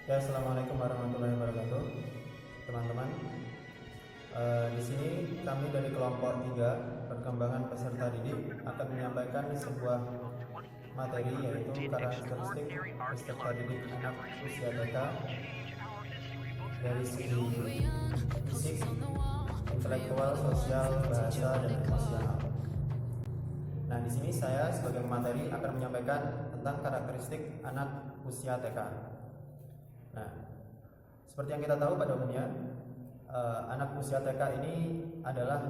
Ya, assalamualaikum warahmatullahi wabarakatuh, teman-teman. Di sini kami dari kelompok 3 perkembangan peserta didik akan menyampaikan sebuah materi yaitu karakteristik peserta didik anak usia TK dari segi fisik, intelektual, sosial, bahasa, dan emosional. Nah, di sini saya sebagai pemateri akan menyampaikan tentang karakteristik anak usia TK. Nah, seperti yang kita tahu pada umumnya, anak usia TK ini adalah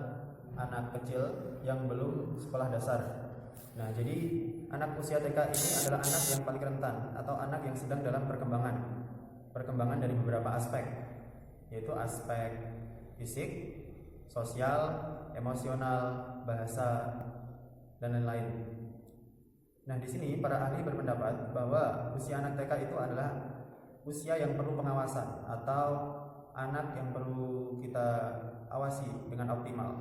anak kecil yang belum sekolah dasar. Nah, jadi anak usia TK ini adalah anak yang paling rentan atau anak yang sedang dalam perkembangan dari beberapa aspek, yaitu aspek fisik, sosial, emosional, bahasa, dan lain-lain. Nah, di sini para ahli berpendapat bahwa usia anak TK itu adalah usia yang perlu pengawasan atau anak yang perlu kita awasi dengan optimal.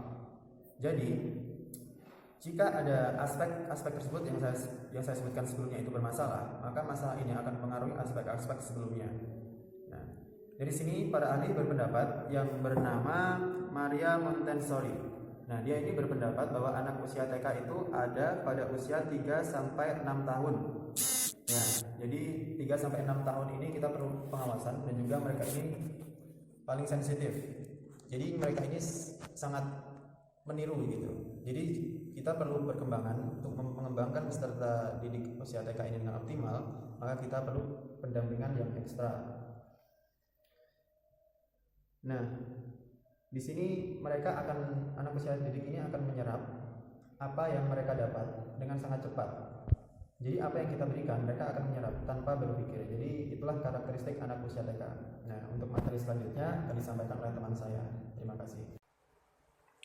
Jadi, jika ada aspek-aspek tersebut yang saya sebutkan sebelumnya itu bermasalah, maka masalah ini akan mempengaruhi aspek-aspek sebelumnya. Nah, dari sini para ahli berpendapat yang bernama Maria Montessori. Nah, dia ini berpendapat bahwa anak usia TK itu ada pada usia 3 sampai 6 tahun. Ya, jadi 3 sampai 6 tahun ini kita perlu pengawasan dan juga mereka ini paling sensitif. Jadi mereka ini sangat meniru gitu. Jadi kita perlu perkembangan untuk mengembangkan peserta didik usia TK ini dengan optimal, maka kita perlu pendampingan yang ekstra. Nah, di sini anak usia didik ini akan menyerap apa yang mereka dapat dengan sangat cepat. Jadi apa yang kita berikan mereka akan menyerap tanpa berpikir. Jadi itulah karakteristik anak usia TK. Nah, untuk materi selanjutnya akan disampaikan oleh teman saya. Terima kasih.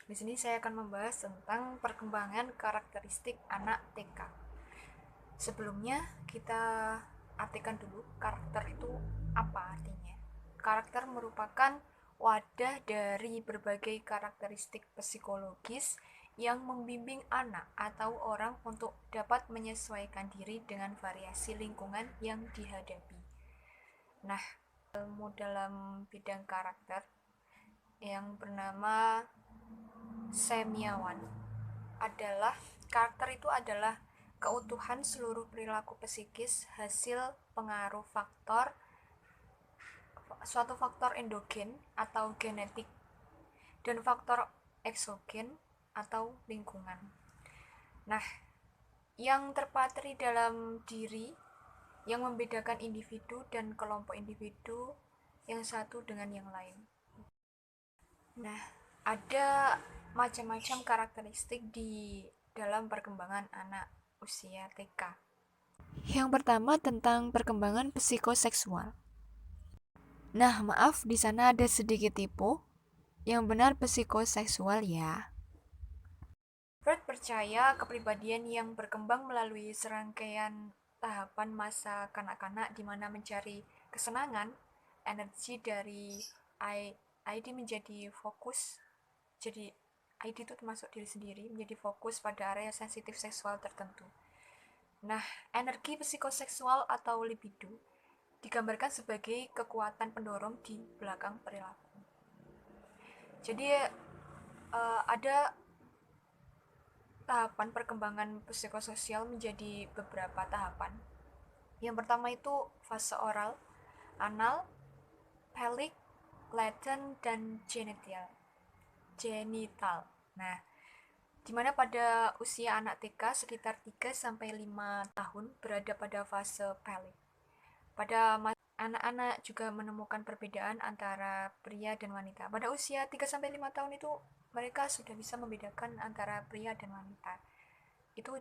Di sini saya akan membahas tentang perkembangan karakteristik anak TK. Sebelumnya kita artikan dulu karakter itu apa artinya. Karakter merupakan wadah dari berbagai karakteristik psikologis yang membimbing anak atau orang untuk dapat menyesuaikan diri dengan variasi lingkungan yang dihadapi. Nah, ilmu dalam bidang karakter yang bernama semiawan adalah karakter itu adalah keutuhan seluruh perilaku psikis hasil pengaruh suatu faktor endogen atau genetik dan faktor eksogen atau lingkungan. Nah, yang terpatri dalam diri yang membedakan individu dan kelompok individu yang satu dengan yang lain. Nah, ada macam-macam karakteristik di dalam perkembangan anak usia TK. Yang pertama tentang perkembangan psikoseksual. Nah, maaf di sana ada sedikit typo. Yang benar psikoseksual ya. Freud percaya kepribadian yang berkembang melalui serangkaian tahapan masa kanak-kanak di mana mencari kesenangan, energi dari ID menjadi fokus. Jadi ID itu termasuk diri sendiri menjadi fokus pada area sensitif seksual tertentu. Nah, energi psikoseksual atau libido digambarkan sebagai kekuatan pendorong di belakang perilaku. Jadi ada tahapan perkembangan psikososial menjadi beberapa tahapan. Yang pertama itu fase oral, anal, pelvic, latent, dan genital. Nah, dimana pada usia anak TK sekitar 3 sampai 5 tahun berada pada fase pelvic. Pada anak-anak juga menemukan perbedaan antara pria dan wanita. Pada usia 3 sampai 5 tahun itu mereka sudah bisa membedakan antara pria dan wanita. Itu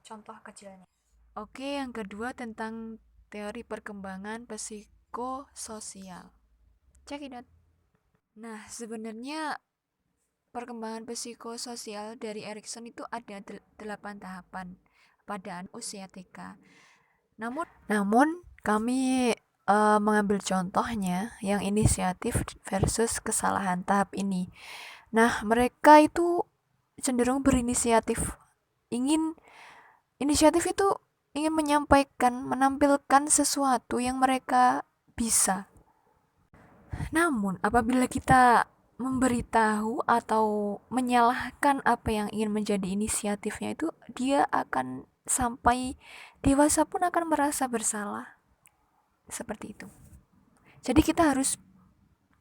contoh kecilnya. Oke, yang kedua tentang teori perkembangan psikososial. Check it out. Nah, sebenarnya perkembangan psikososial dari Erikson itu ada 8 tahapan pada usia TK. Namun kami mengambil contohnya yang inisiatif versus kesalahan tahap ini. Nah, mereka itu cenderung berinisiatif. Inisiatif itu ingin menyampaikan, menampilkan sesuatu yang mereka bisa. Namun, apabila kita memberitahu atau menyalahkan apa yang ingin menjadi inisiatifnya itu, dia akan sampai dewasa pun akan merasa bersalah. Seperti itu. Jadi kita harus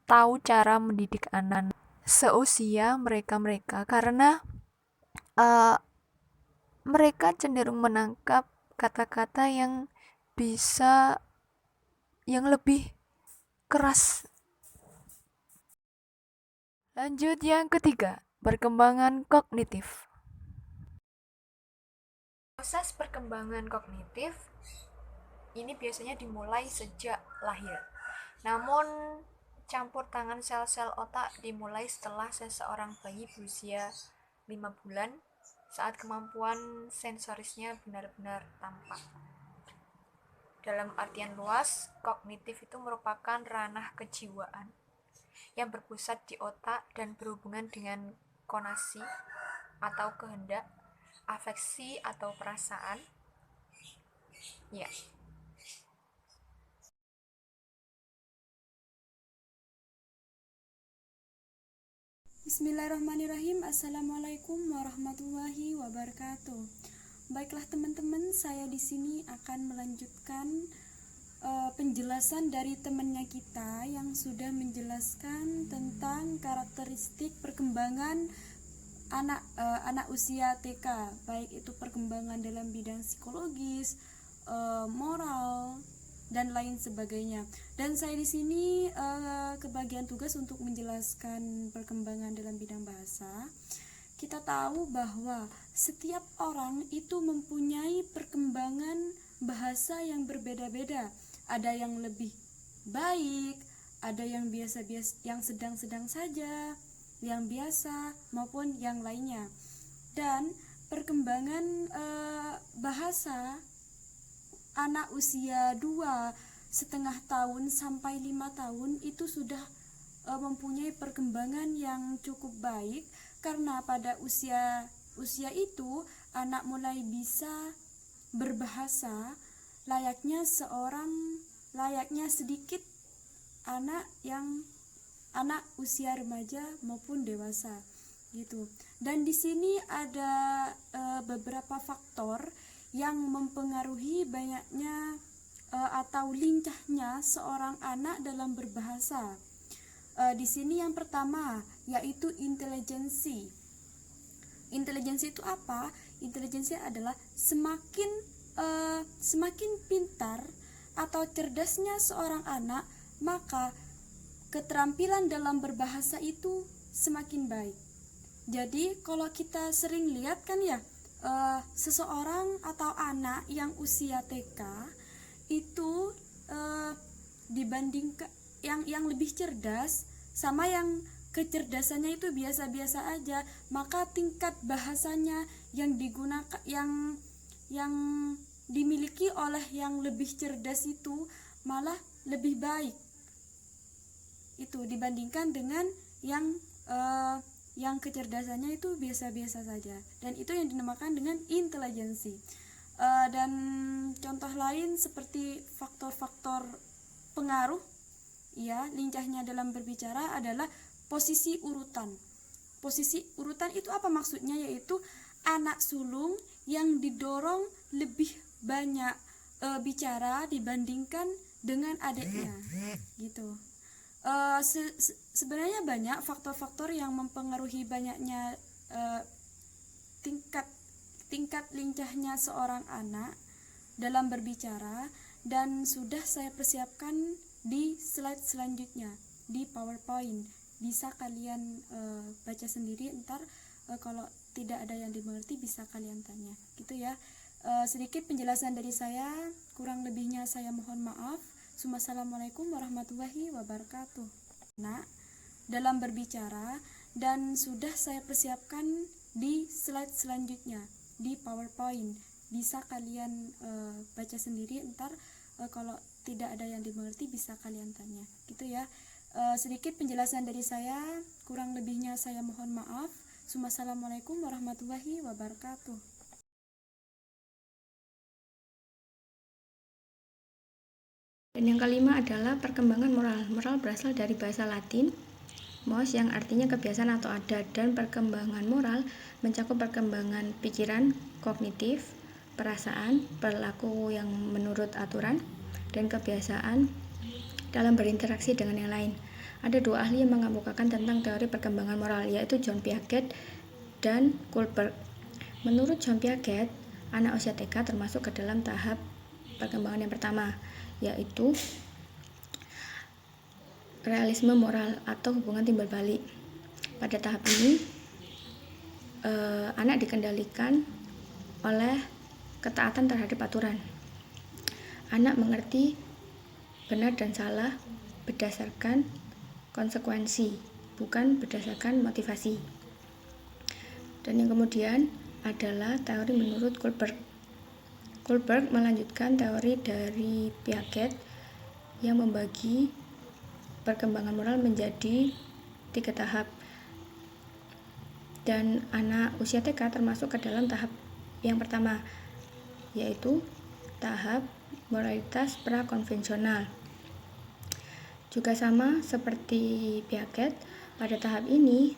tahu cara mendidik anak seusia mereka-mereka karena uh, mereka cenderung menangkap kata-kata yang bisa yang lebih keras. Lanjut yang ketiga, perkembangan kognitif. Proses perkembangan kognitif ini biasanya dimulai sejak lahir. Namun, campur tangan sel-sel otak dimulai setelah seseorang bayi berusia 5 bulan saat kemampuan sensorisnya benar-benar tampak. Dalam artian luas, kognitif itu merupakan ranah kejiwaan yang berpusat di otak dan berhubungan dengan konasi atau kehendak, afeksi atau perasaan. Ya. Bismillahirrahmanirrahim. Assalamualaikum warahmatullahi wabarakatuh. Baiklah teman-teman, saya di sini akan melanjutkan penjelasan dari temannya kita yang sudah menjelaskan tentang karakteristik perkembangan anak usia TK, baik itu perkembangan dalam bidang psikologis, moral, dan lain sebagainya. Dan saya di sini kebagian tugas untuk menjelaskan perkembangan dalam bidang bahasa. Kita tahu bahwa setiap orang itu mempunyai perkembangan bahasa yang berbeda-beda. Ada yang lebih baik, ada yang biasa-biasa, yang sedang-sedang saja, yang biasa maupun yang lainnya. Dan perkembangan bahasa anak usia 2,5 tahun sampai 5 tahun itu sudah mempunyai perkembangan yang cukup baik, karena pada usia itu anak mulai bisa berbahasa layaknya sedikit anak usia remaja maupun dewasa gitu. Dan di sini ada beberapa faktor yang mempengaruhi banyaknya atau lincahnya seorang anak dalam berbahasa. Di sini yang pertama yaitu intelijensi. Intelijensi itu apa? Intelijensi adalah semakin pintar atau cerdasnya seorang anak, maka keterampilan dalam berbahasa itu semakin baik. Jadi kalau kita sering lihat kan ya, seseorang atau anak yang usia TK itu dibandingkan yang lebih cerdas sama yang kecerdasannya itu biasa-biasa aja, maka tingkat bahasanya yang digunakan yang dimiliki oleh yang lebih cerdas itu malah lebih baik itu dibandingkan dengan yang kecerdasannya itu biasa-biasa saja, dan itu yang dinamakan dengan intelijensi. Dan contoh lain seperti faktor-faktor pengaruh ya lincahnya dalam berbicara adalah posisi urutan. Posisi urutan itu apa maksudnya? Yaitu anak sulung yang didorong lebih banyak bicara dibandingkan dengan adiknya gitu. Sebenarnya banyak faktor-faktor yang mempengaruhi banyaknya tingkat lincahnya seorang anak dalam berbicara, dan sudah saya persiapkan di slide selanjutnya di PowerPoint. Bisa kalian baca sendiri, ntar kalau tidak ada yang dimengerti bisa kalian tanya gitu ya. Sedikit penjelasan dari saya, kurang lebihnya saya mohon maaf. Assalamualaikum warahmatullahi wabarakatuh. Nah, dalam berbicara, dan sudah saya persiapkan di slide selanjutnya di PowerPoint. Bisa kalian baca sendiri, ntar kalau tidak ada yang dimengerti bisa kalian tanya gitu ya. Sedikit penjelasan dari saya, kurang lebihnya saya mohon maaf. Assalamualaikum warahmatullahi wabarakatuh. Dan yang kelima adalah perkembangan moral. Moral berasal dari bahasa Latin mos yang artinya kebiasaan atau adat, dan perkembangan moral mencakup perkembangan pikiran, kognitif, perasaan, perilaku yang menurut aturan, dan kebiasaan dalam berinteraksi dengan yang lain. Ada dua ahli yang mengemukakan tentang teori perkembangan moral, yaitu John Piaget dan Kohlberg. Menurut John Piaget, anak usia TK termasuk ke dalam tahap perkembangan yang pertama, yaitu realisme moral atau hubungan timbal balik. Pada tahap ini, anak dikendalikan oleh ketaatan terhadap aturan. Anak mengerti benar dan salah berdasarkan konsekuensi, bukan berdasarkan motivasi. Dan yang kemudian adalah teori menurut Kohlberg. Kohlberg melanjutkan teori dari Piaget yang membagi perkembangan moral menjadi 3 tahap. Dan anak usia TK termasuk ke dalam tahap yang pertama, yaitu tahap moralitas prakonvensional. Juga sama seperti Piaget, pada tahap ini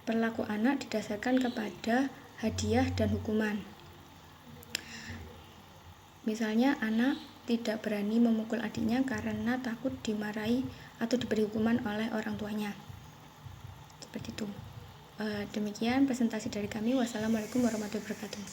perilaku anak didasarkan kepada hadiah dan hukuman. Misalnya, anak tidak berani memukul adiknya karena takut dimarahi atau diberi hukuman oleh orang tuanya. Seperti itu. Demikian presentasi dari kami. Wassalamualaikum warahmatullahi wabarakatuh.